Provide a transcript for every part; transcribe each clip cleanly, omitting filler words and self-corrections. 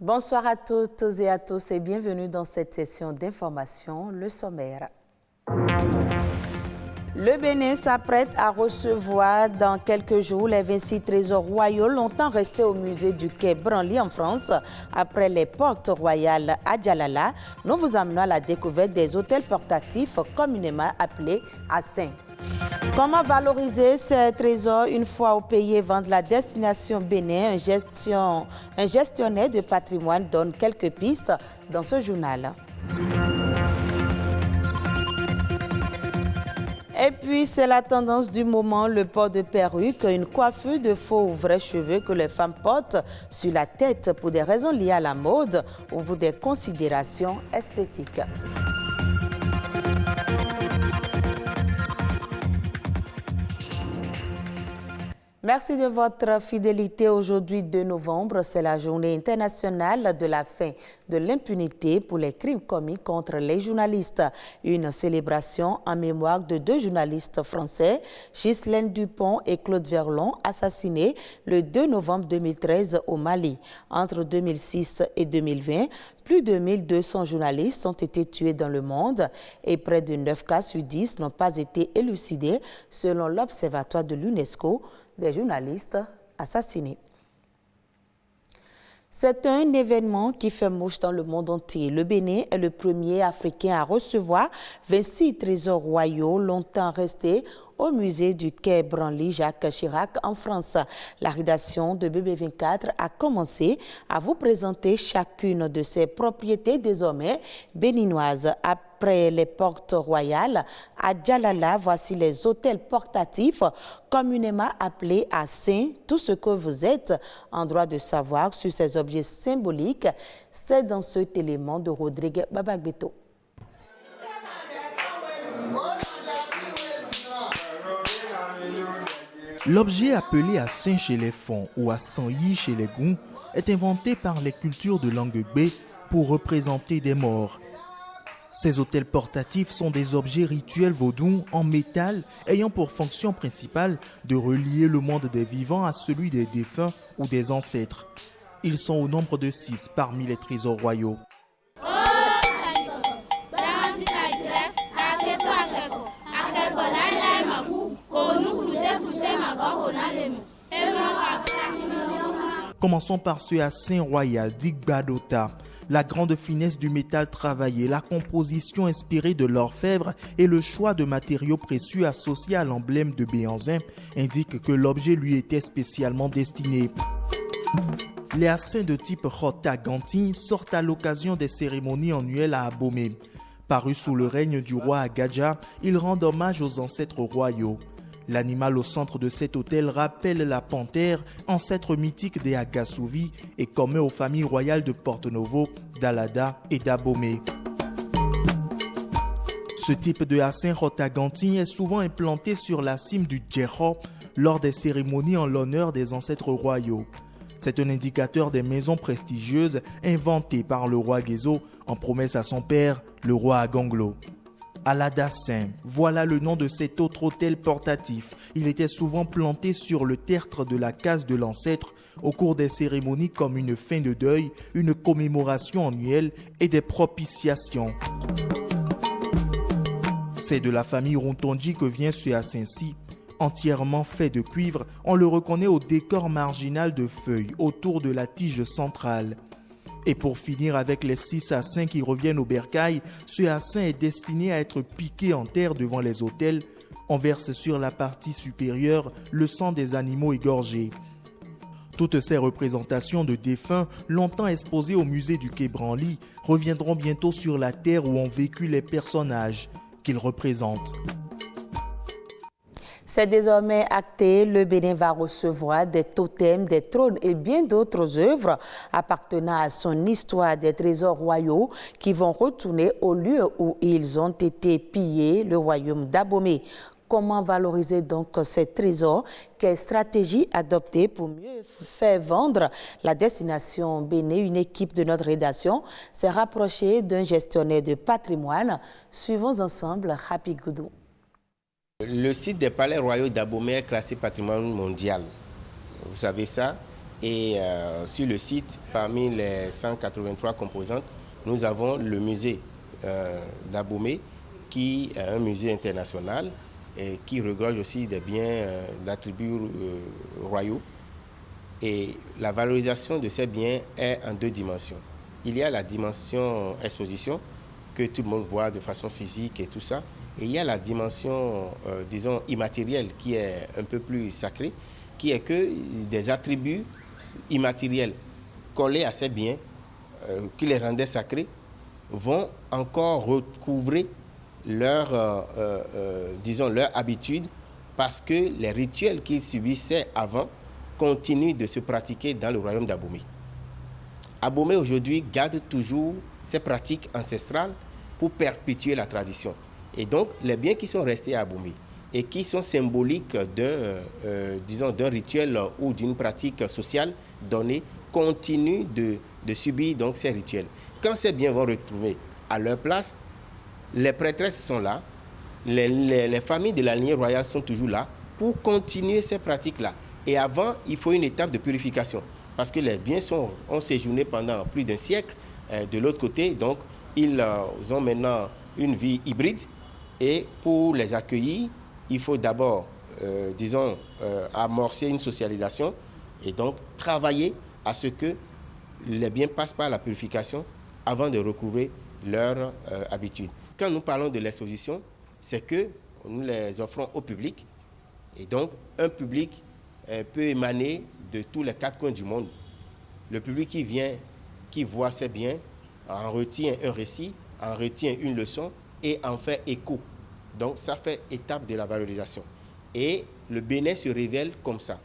Bonsoir à toutes et à tous et bienvenue dans cette session d'information, le sommaire. Le Bénin s'apprête à recevoir dans quelques jours les 26 trésors royaux longtemps restés au musée du Quai Branly en France. Après les portes royales à Djalala, nous vous amenons à la découverte des hôtels portatifs communément appelés Assins. Comment valoriser ces trésors une fois au pays et vendre la destination Bénin? Un gestionnaire de patrimoine donne quelques pistes dans ce journal. Et puis, c'est la tendance du moment, le port de perruque, une coiffure de faux ou vrais cheveux que les femmes portent sur la tête pour des raisons liées à la mode ou pour des considérations esthétiques. Merci de votre fidélité. Aujourd'hui, 2 novembre, c'est la journée internationale de la fin de l'impunité pour les crimes commis contre les journalistes. Une célébration en mémoire de 2 journalistes français, Ghislaine Dupont et Claude Verlon, assassinés le 2 novembre 2013 au Mali. Entre 2006 et 2020, plus de 1200 journalistes ont été tués dans le monde et près de 9 cas sur 10 n'ont pas été élucidés selon l'Observatoire de l'UNESCO des journalistes assassinés. C'est un événement qui fait mouche dans le monde entier. Le Bénin est le premier Africain à recevoir 26 trésors royaux longtemps restés au musée du Quai Branly Jacques Chirac en France. La rédaction de BB24 a commencé à vous présenter chacune de ses propriétés désormais béninoises. Après les portes royales, à Djalala, voici les hôtels portatifs, communément appelés Assins. Tout ce que vous êtes en droit de savoir sur ces objets symboliques, c'est dans cet élément de Rodrigue Babagbeto. L'objet appelé Assins chez les Fonds ou Assanyi chez les Goûts est inventé par les cultures de langue B pour représenter des morts. Ces hôtels portatifs sont des objets rituels vaudous en métal ayant pour fonction principale de relier le monde des vivants à celui des défunts ou des ancêtres. Ils sont au nombre de 6 parmi les trésors royaux. Commençons par ce Assins royal d'Igbadota. La grande finesse du métal travaillé, la composition inspirée de l'orfèvre et le choix de matériaux précieux associés à l'emblème de Béhanzin indiquent que l'objet lui était spécialement destiné. Les Assins de type Rota Ganti sortent à l'occasion des cérémonies annuelles à Abomey. Parus sous le règne du roi Agadja, ils rendent hommage aux ancêtres royaux. L'animal au centre de cet hôtel rappelle la panthère, ancêtre mythique des Agasouvi et commun aux familles royales de Porto-Novo, d'Alada et d'Abomey. Ce type de Assins Rotaganti est souvent implanté sur la cime du Djerho lors des cérémonies en l'honneur des ancêtres royaux. C'est un indicateur des maisons prestigieuses inventées par le roi Guézo en promesse à son père, le roi Aganglo. Aladassin, voilà le nom de cet autre hôtel portatif. Il était souvent planté sur le tertre de la case de l'ancêtre au cours des cérémonies comme une fin de deuil, une commémoration annuelle et des propitiations. C'est de la famille Rontonji que vient ce Assin-ci. Entièrement fait de cuivre, on le reconnaît au décor marginal de feuilles autour de la tige centrale. Et pour finir avec les 6 assins qui reviennent au bercail, ce assin est destiné à être piqué en terre devant les autels. On verse sur la partie supérieure le sang des animaux égorgés. Toutes ces représentations de défunts, longtemps exposées au musée du Quai Branly, reviendront bientôt sur la terre où ont vécu les personnages qu'ils représentent. C'est désormais acté, le Bénin va recevoir des totems, des trônes et bien d'autres œuvres appartenant à son histoire, des trésors royaux qui vont retourner au lieu où ils ont été pillés, le royaume d'Abomey. Comment valoriser donc ces trésors? Quelle stratégie adopter pour mieux faire vendre la destination Bénin? Une équipe de notre rédaction s'est rapprochée d'un gestionnaire de patrimoine. Suivons ensemble Happy Goudou. Le site des palais royaux d'Abomey est classé patrimoine mondial. Vous savez ça? Et sur le site, parmi les 183 composantes, nous avons le musée d'Abomey, qui est un musée international et qui regorge aussi des biens d'attributs royaux. Et la valorisation de ces biens est en 2 dimensions. Il y a la dimension exposition, que tout le monde voit de façon physique et tout ça. Et il y a la dimension, disons, immatérielle, qui est un peu plus sacrée, qui est que des attributs immatériels collés à ces biens, qui les rendaient sacrés, vont encore recouvrer leur, disons, leur habitude, parce que les rituels qu'ils subissaient avant continuent de se pratiquer dans le royaume d'Abomey. Abomey aujourd'hui garde toujours ces pratiques ancestrales pour perpétuer la tradition. Et donc, les biens qui sont restés à Abomey et qui sont symboliques d'un rituel ou d'une pratique sociale donnée continuent de subir donc ces rituels. Quand ces biens vont retrouver à leur place, les prêtresses sont là, les familles de la lignée royale sont toujours là pour continuer ces pratiques-là. Et avant, il faut une étape de purification, parce que les biens ont séjourné pendant plus d'un siècle de l'autre côté, donc ils ont maintenant une vie hybride. Et pour les accueillir, il faut d'abord, amorcer une socialisation et donc travailler à ce que les biens passent par la purification avant de recouvrer leur habitude. Quand nous parlons de l'exposition, c'est que nous les offrons au public. Et donc, un public peut émaner de tous les 4 coins du monde. Le public qui vient, qui voit ces biens, en retient un récit, en retient une leçon et en fait écho. Donc, ça fait étape de la valorisation. Et le Bénin se révèle comme ça.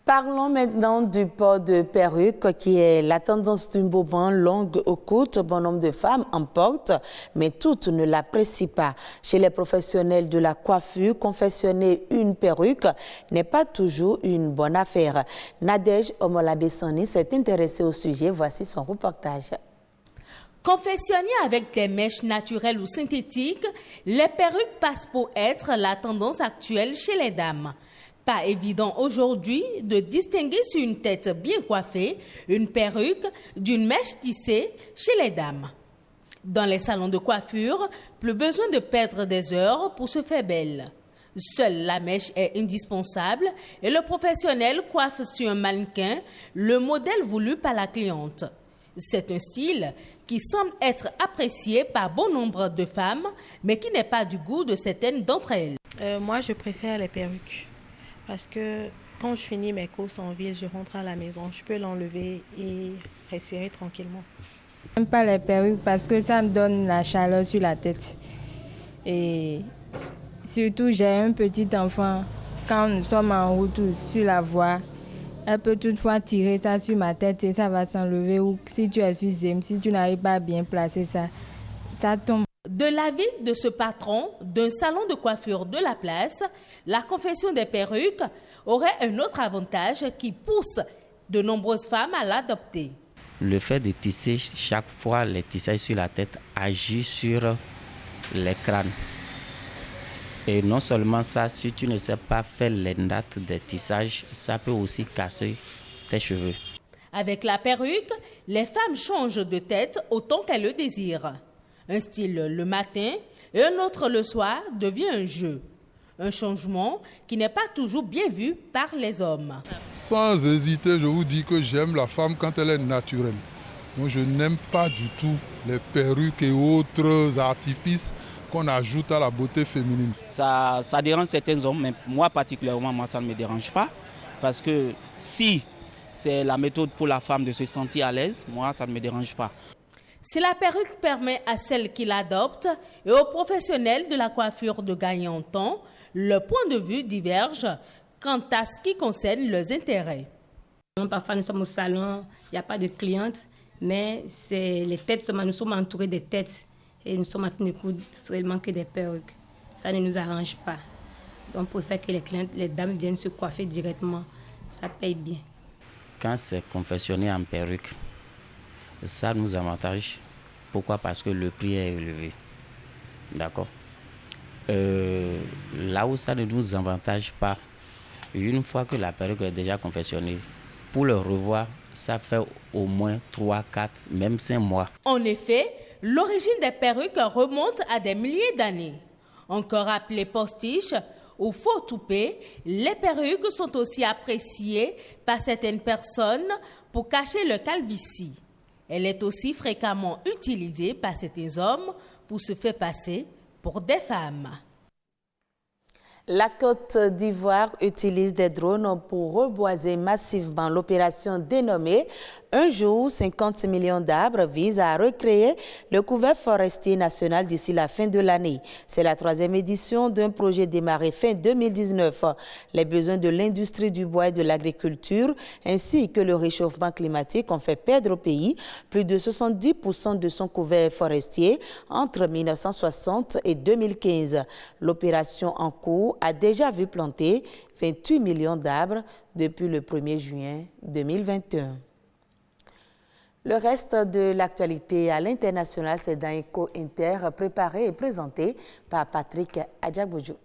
Parlons maintenant du port de perruque, qui est la tendance du moment, longue ou courte. Bon nombre de femmes en portent, mais toutes ne l'apprécient pas. Chez les professionnels de la coiffure, confectionner une perruque n'est pas toujours une bonne affaire. Nadège Omoladessani s'est intéressée au sujet. Voici son reportage. Confectionnées avec des mèches naturelles ou synthétiques, les perruques passent pour être la tendance actuelle chez les dames. Pas évident aujourd'hui de distinguer sur une tête bien coiffée une perruque d'une mèche tissée chez les dames. Dans les salons de coiffure, plus besoin de perdre des heures pour se faire belle. Seule la mèche est indispensable et le professionnel coiffe sur un mannequin le modèle voulu par la cliente. C'est un style qui semble être apprécié par bon nombre de femmes, mais qui n'est pas du goût de certaines d'entre elles. Moi, je préfère les perruques. Parce que quand je finis mes courses en ville, je rentre à la maison, je peux l'enlever et respirer tranquillement. Je n'aime pas les perruques parce que ça me donne la chaleur sur la tête. Et surtout, j'ai un petit enfant. Quand nous sommes en route sur la voie, elle peut toutefois tirer ça sur ma tête et ça va s'enlever. Ou si tu es sur Zem, si tu n'arrives pas à bien placer ça, ça tombe. De l'avis de ce patron d'un salon de coiffure de la place, la confection des perruques aurait un autre avantage qui pousse de nombreuses femmes à l'adopter. Le fait de tisser chaque fois les tissages sur la tête agit sur les crânes. Et non seulement ça, si tu ne sais pas faire les nattes des tissages, ça peut aussi casser tes cheveux. Avec la perruque, les femmes changent de tête autant qu'elles le désirent. Un style le matin et un autre le soir devient un jeu. Un changement qui n'est pas toujours bien vu par les hommes. Sans hésiter, je vous dis que j'aime la femme quand elle est naturelle. Donc je n'aime pas du tout les perruques et autres artifices qu'on ajoute à la beauté féminine. Ça dérange certains hommes, mais moi particulièrement, ça ne me dérange pas. Parce que si c'est la méthode pour la femme de se sentir à l'aise, moi, ça ne me dérange pas. Si la perruque permet à celles qui l'adoptent et aux professionnels de la coiffure de gagner en temps, le point de vue diverge quant à ce qui concerne leurs intérêts. Parfois, nous sommes au salon, il n'y a pas de clientes, mais les têtes, nous sommes entourés de têtes et nous sommes en train de coudre seulement que des perruques. Ça ne nous arrange pas. Donc, on préfère que les dames viennent se coiffer directement. Ça paye bien. Quand c'est confectionné en perruque, ça nous avantage. Pourquoi? Parce que le prix est élevé. D'accord? Là où ça ne nous avantage pas, une fois que la perruque est déjà confectionnée, pour le revoir, ça fait au moins 3, 4, même 5 mois. En effet, l'origine des perruques remonte à des milliers d'années. Encore appelées postiches ou faux toupets, les perruques sont aussi appréciées par certaines personnes pour cacher le calvitie. Elle est aussi fréquemment utilisée par certains hommes pour se faire passer pour des femmes. La Côte d'Ivoire utilise des drones pour reboiser massivement. L'opération dénommée « Un jour, 50 millions d'arbres » vise à recréer le couvert forestier national d'ici la fin de l'année. C'est la 3e édition d'un projet démarré fin 2019. Les besoins de l'industrie du bois et de l'agriculture ainsi que le réchauffement climatique ont fait perdre au pays plus de 70% de son couvert forestier entre 1960 et 2015. L'opération en cours a déjà vu planter 28 millions d'arbres depuis le 1er juin 2021. Le reste de l'actualité à l'international, c'est dans Eco Inter, préparé et présenté par Patrick Adjaboujou.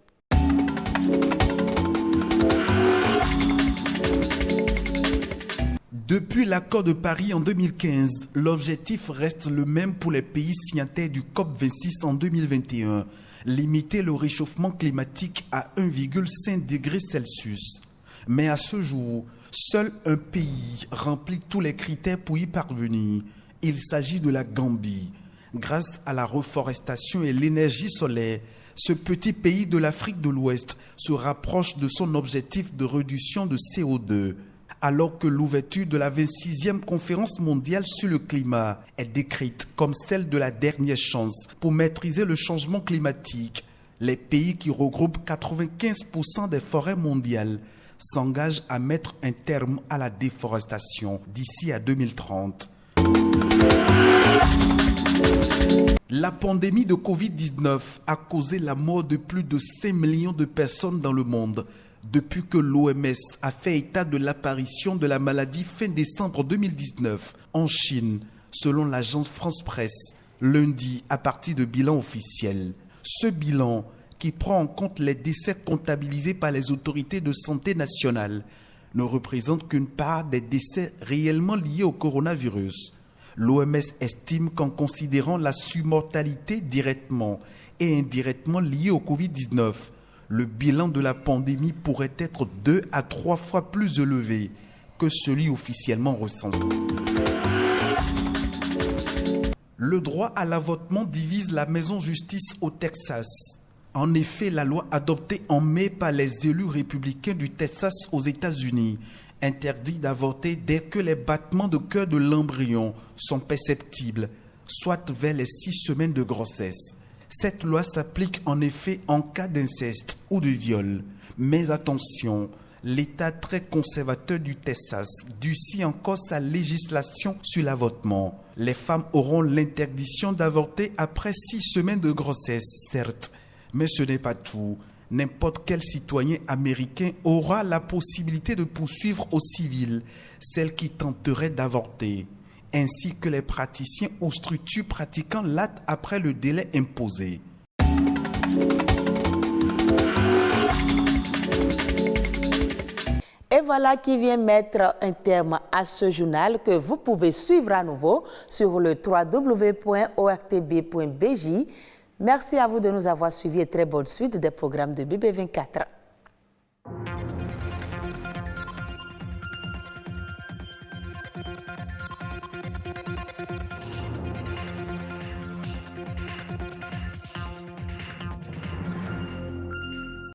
Depuis l'accord de Paris en 2015, l'objectif reste le même pour les pays signataires du COP26 en 2021. Limiter le réchauffement climatique à 1,5 degré Celsius. Mais à ce jour, seul un pays remplit tous les critères pour y parvenir. Il s'agit de la Gambie. Grâce à la reforestation et l'énergie solaire, ce petit pays de l'Afrique de l'Ouest se rapproche de son objectif de réduction de CO2. Alors que l'ouverture de la 26e conférence mondiale sur le climat est décrite comme celle de la dernière chance pour maîtriser le changement climatique, les pays qui regroupent 95% des forêts mondiales s'engagent à mettre un terme à la déforestation d'ici à 2030. La pandémie de Covid-19 a causé la mort de plus de 5 millions de personnes dans le monde. Depuis que l'OMS a fait état de l'apparition de la maladie fin décembre 2019 en Chine, selon l'agence France Presse, lundi à partir de bilan officiel. Ce bilan, qui prend en compte les décès comptabilisés par les autorités de santé nationales, ne représente qu'une part des décès réellement liés au coronavirus. L'OMS estime qu'en considérant la surmortalité directement et indirectement liée au Covid-19, le bilan de la pandémie pourrait être 2 à 3 fois plus élevé que celui officiellement recensé. Le droit à l'avortement divise la maison justice au Texas. En effet, la loi adoptée en mai par les élus républicains du Texas aux États-Unis interdit d'avorter dès que les battements de cœur de l'embryon sont perceptibles, soit vers les 6 semaines de grossesse. Cette loi s'applique en effet en cas d'inceste ou de viol. Mais attention, l'État très conservateur du Texas durcit encore sa législation sur l'avortement. Les femmes auront l'interdiction d'avorter après 6 semaines de grossesse, certes. Mais ce n'est pas tout. N'importe quel citoyen américain aura la possibilité de poursuivre au civil celle qui tenterait d'avorter, ainsi que les praticiens ou structures pratiquant l'acte après le délai imposé. Et voilà qui vient mettre un terme à ce journal que vous pouvez suivre à nouveau sur le www.ortb.bj. Merci à vous de nous avoir suivis et très bonne suite des programmes de BB24.